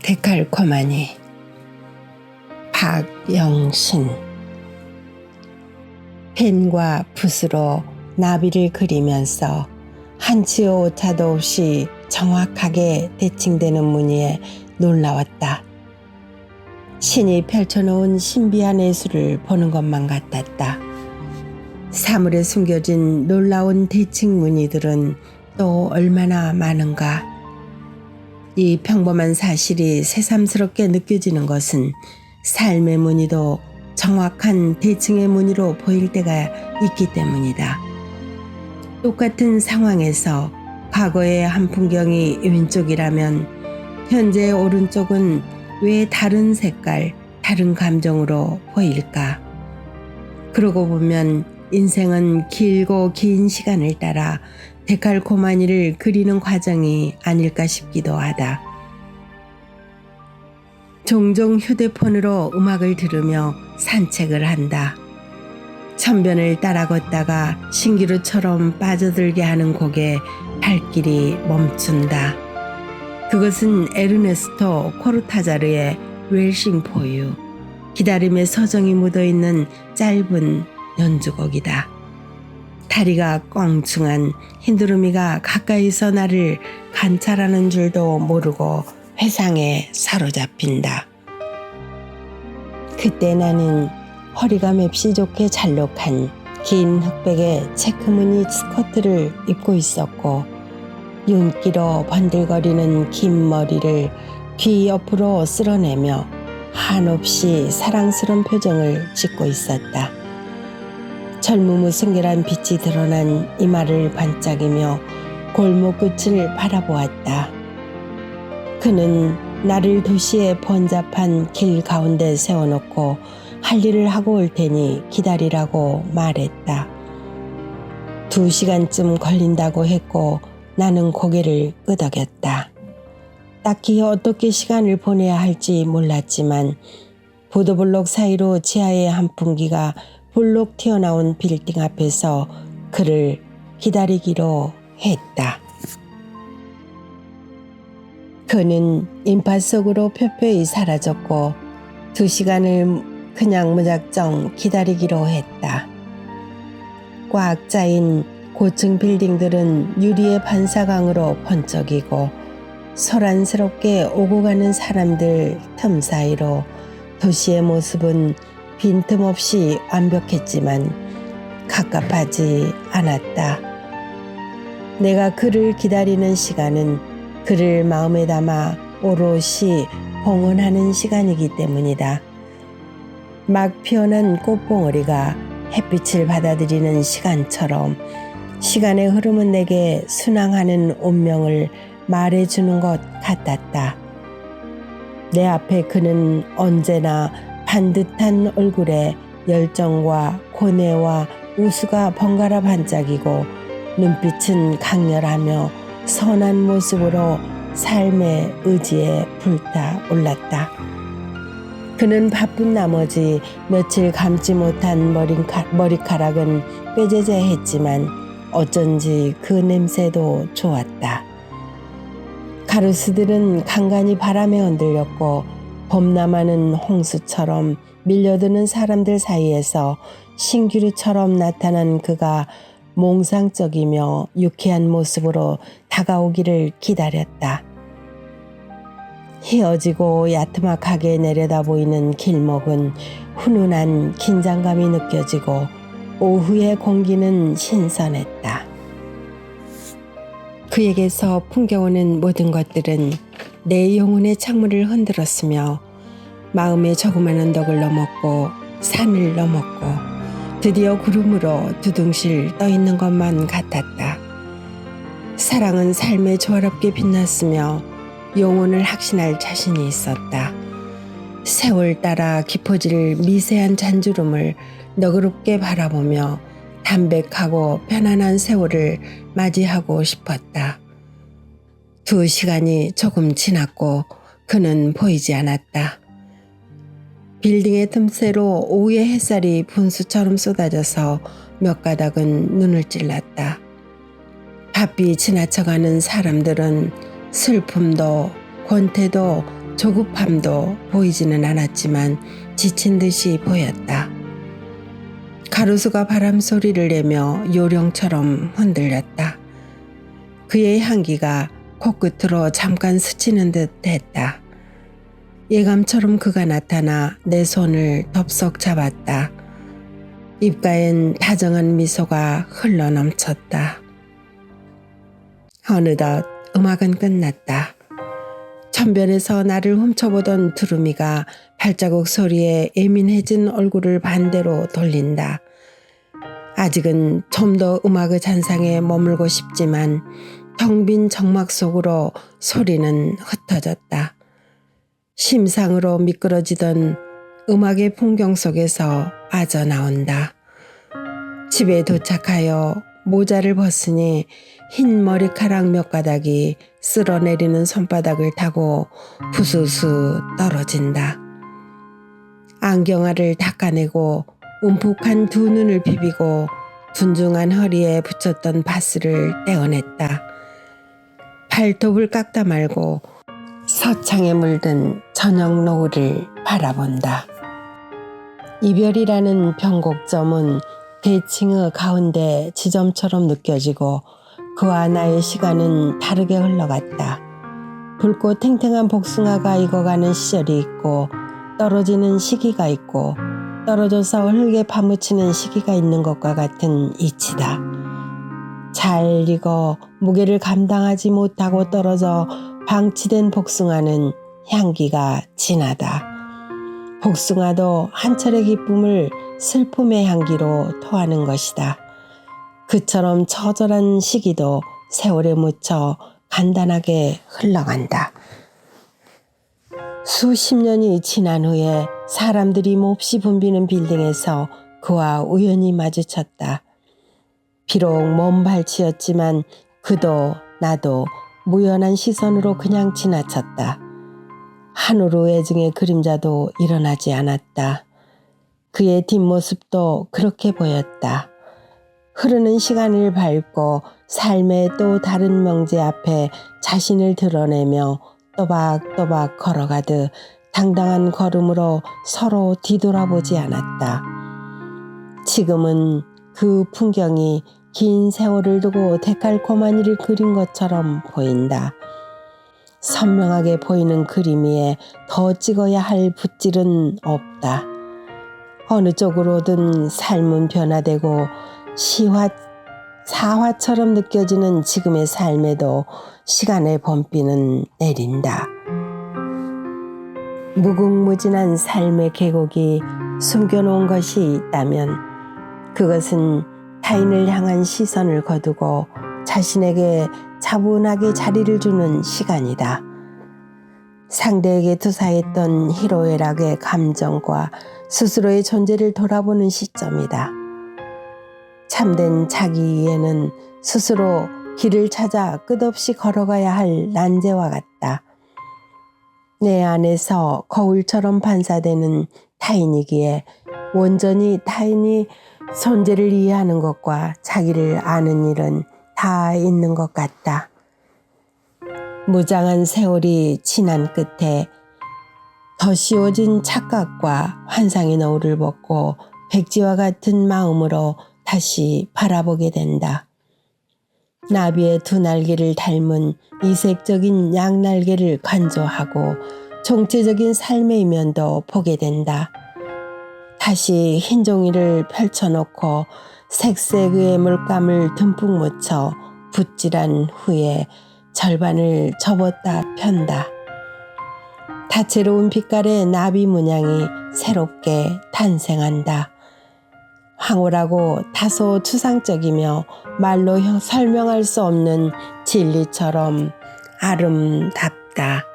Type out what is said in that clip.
데칼코마니 박영신. 펜과 붓으로 나비를 그리면서 한치의 오차도 없이 정확하게 대칭되는 무늬에 놀라웠다. 신이 펼쳐놓은 신비한 예술을 보는 것만 같았다. 사물에 숨겨진 놀라운 대칭 무늬들은 또 얼마나 많은가. 이 평범한 사실이 새삼스럽게 느껴지는 것은 삶의 무늬도 정확한 대칭의 무늬로 보일 때가 있기 때문이다. 똑같은 상황에서 과거의 한 풍경이 왼쪽이라면 현재의 오른쪽은 왜 다른 색깔, 다른 감정으로 보일까? 그러고 보면 인생은 길고 긴 시간을 따라 데칼코마니를 그리는 과정이 아닐까 싶기도 하다. 종종 휴대폰으로 음악을 들으며 산책을 한다. 천변을 따라 걷다가 신기루처럼 빠져들게 하는 곡에 발길이 멈춘다. 그것은 에르네스토 코르타자르의 웨이팅 포 유, 기다림의 서정이 묻어있는 짧은 연주곡이다. 다리가 껑충한 흰두루미가 가까이서 나를 관찰하는 줄도 모르고 회상에 사로잡힌다. 그때 나는 허리가 맵시 좋게 잘록한 긴 흑백의 체크무늬 스커트를 입고 있었고 윤기로 번들거리는 긴 머리를 귀 옆으로 쓸어내며 한없이 사랑스러운 표정을 짓고 있었다. 젊음의 순결한 빛이 드러난 이마를 반짝이며 골목 끝을 바라보았다. 그는 나를 도시의 번잡한 길 가운데 세워놓고 할 일을 하고 올 테니 기다리라고 말했다. 2시간쯤 걸린다고 했고 나는 고개를 끄덕였다. 딱히 어떻게 시간을 보내야 할지 몰랐지만 보도블록 사이로 지하의 한 풍기가 볼록 튀어나온 빌딩 앞에서 그를 기다리기로 했다. 그는 인파 속으로 표표히 사라졌고 2시간을 그냥 무작정 기다리기로 했다. 꽉 짜인 고층 빌딩들은 유리의 반사광으로 번쩍이고 소란스럽게 오고 가는 사람들 틈 사이로 도시의 모습은 빈틈없이 완벽했지만 갑갑하지 않았다. 내가 그를 기다리는 시간은 그를 마음에 담아 오롯이 봉헌하는 시간이기 때문이다. 막 피어난 꽃봉오리가 햇빛을 받아들이는 시간처럼 시간의 흐름은 내게 순항하는 운명을 말해주는 것 같았다. 내 앞에 그는 언제나 반듯한 얼굴에 열정과 고뇌와 우수가 번갈아 반짝이고 눈빛은 강렬하며 선한 모습으로 삶의 의지에 불타올랐다. 그는 바쁜 나머지 며칠 감지 못한 머리카락은 꾀재재했지만 어쩐지 그 냄새도 좋았다. 가로수들은 간간히 바람에 흔들렸고 봄나마는 홍수처럼 밀려드는 사람들 사이에서 신기루처럼 나타난 그가 몽상적이며 유쾌한 모습으로 다가오기를 기다렸다. 휘어지고 야트막하게 내려다 보이는 길목은 훈훈한 긴장감이 느껴지고 오후의 공기는 신선했다. 그에게서 풍겨오는 모든 것들은 내 영혼의 창문을 흔들었으며 마음의 조그만 언덕을 넘었고 산을 넘었고 드디어 구름으로 두둥실 떠있는 것만 같았다. 사랑은 삶에 조화롭게 빛났으며 영혼을 확신할 자신이 있었다. 세월 따라 깊어질 미세한 잔주름을 너그럽게 바라보며 담백하고 편안한 세월을 맞이하고 싶었다. 2시간이 조금 지났고 그는 보이지 않았다. 빌딩의 틈새로 오후의 햇살이 분수처럼 쏟아져서 몇 가닥은 눈을 찔렀다. 바삐 지나쳐가는 사람들은 슬픔도 권태도 조급함도 보이지는 않았지만 지친 듯이 보였다. 가로수가 바람 소리를 내며 요령처럼 흔들렸다. 그의 향기가 코끝으로 잠깐 스치는 듯 했다. 예감처럼 그가 나타나 내 손을 덥석 잡았다. 입가엔 다정한 미소가 흘러넘쳤다. 어느덧 음악은 끝났다. 천변에서 나를 훔쳐보던 두루미가 발자국 소리에 예민해진 얼굴을 반대로 돌린다. 아직은 좀 더 음악의 잔상에 머물고 싶지만 텅 빈 정막 속으로 소리는 흩어졌다. 심상으로 미끄러지던 음악의 풍경 속에서 빠져나온다. 집에 도착하여 모자를 벗으니 흰 머리카락 몇 가닥이 쓸어내리는 손바닥을 타고 부스스 떨어진다. 안경알을 닦아내고 움푹한 두 눈을 비비고 둔중한 허리에 붙였던 바스를 떼어냈다. 발톱을 깎다 말고 서창에 물든 저녁 노을을 바라본다. 이별이라는 변곡점은 대칭의 가운데 지점처럼 느껴지고 그와 나의 시간은 다르게 흘러갔다. 붉고 탱탱한 복숭아가 익어가는 시절이 있고 떨어지는 시기가 있고 떨어져서 흙에 파묻히는 시기가 있는 것과 같은 이치다. 잘 익어 무게를 감당하지 못하고 떨어져 방치된 복숭아는 향기가 진하다. 복숭아도 한철의 기쁨을 슬픔의 향기로 토하는 것이다. 그처럼 처절한 시기도 세월에 묻혀 간단하게 흘러간다. 수십 년이 지난 후에 사람들이 몹시 붐비는 빌딩에서 그와 우연히 마주쳤다. 비록 먼 발치였지만 그도 나도 무연한 시선으로 그냥 지나쳤다. 한우루 애증의 그림자도 일어나지 않았다. 그의 뒷모습도 그렇게 보였다. 흐르는 시간을 밟고 삶의 또 다른 명제 앞에 자신을 드러내며 또박또박 걸어가듯 당당한 걸음으로 서로 뒤돌아보지 않았다. 지금은 그 풍경이 긴 세월을 두고 데칼코마니를 그린 것처럼 보인다. 선명하게 보이는 그림 위에 더 찍어야 할 붓질은 없다. 어느 쪽으로든 삶은 변화되고 사화처럼 느껴지는 지금의 삶에도 시간의 범비는 내린다. 무궁무진한 삶의 계곡이 숨겨놓은 것이 있다면 그것은 타인을 향한 시선을 거두고 자신에게 차분하게 자리를 주는 시간이다. 상대에게 투사했던 희로애락의 감정과 스스로의 존재를 돌아보는 시점이다. 참된 자기 이해는 스스로 길을 찾아 끝없이 걸어가야 할 난제와 같다. 내 안에서 거울처럼 반사되는 타인이기에 온전히 타인이 존재를 이해하는 것과 자기를 아는 일은 다 있는 것 같다. 무장한 세월이 지난 끝에 더 씌워진 착각과 환상의 너울을 벗고 백지와 같은 마음으로 다시 바라보게 된다. 나비의 두 날개를 닮은 이색적인 양날개를 간조하고 총체적인 삶의 이면도 보게 된다. 다시 흰 종이를 펼쳐놓고 색색의 물감을 듬뿍 묻혀 붓질한 후에 절반을 접었다 편다. 다채로운 빛깔의 나비 문양이 새롭게 탄생한다. 황홀하고 다소 추상적이며 말로 설명할 수 없는 진리처럼 아름답다.